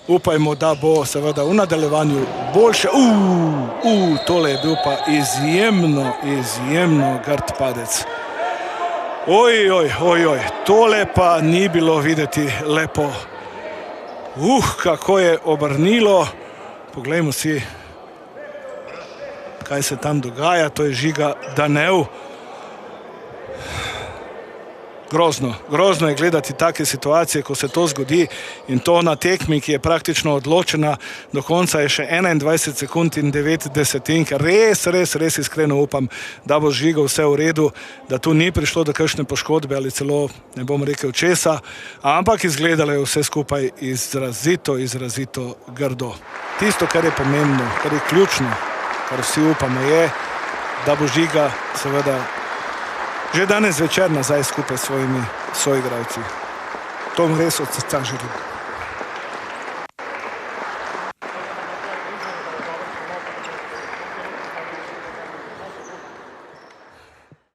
Upajmo, da bo seveda v nadaljevanju boljše. Tole je bil pa izjemno grd padec. Tole pa ni bilo videti lepo. Kako je obrnilo. Poglejmo si, kaj se tam dogaja. To je Žiga Daneua. Grozno je gledati take situacije, ko se to zgodi, in to na tekmi, ki je praktično odločena. Do konca je še 21 sekund in 9 desetink. Res iskreno upam, da bo Žigo vse v redu, da tu ni prišlo do kakšne poškodbe ali celo, ne bom rekel česa, ampak izgledalo je vse skupaj izrazito grdo. Tisto, kar je pomembno, kar je ključno, kar vsi upamo, je, da bo Žiga seveda že danes večer nazaj skupaj s svojimi soigralci. To mu res od srca želim.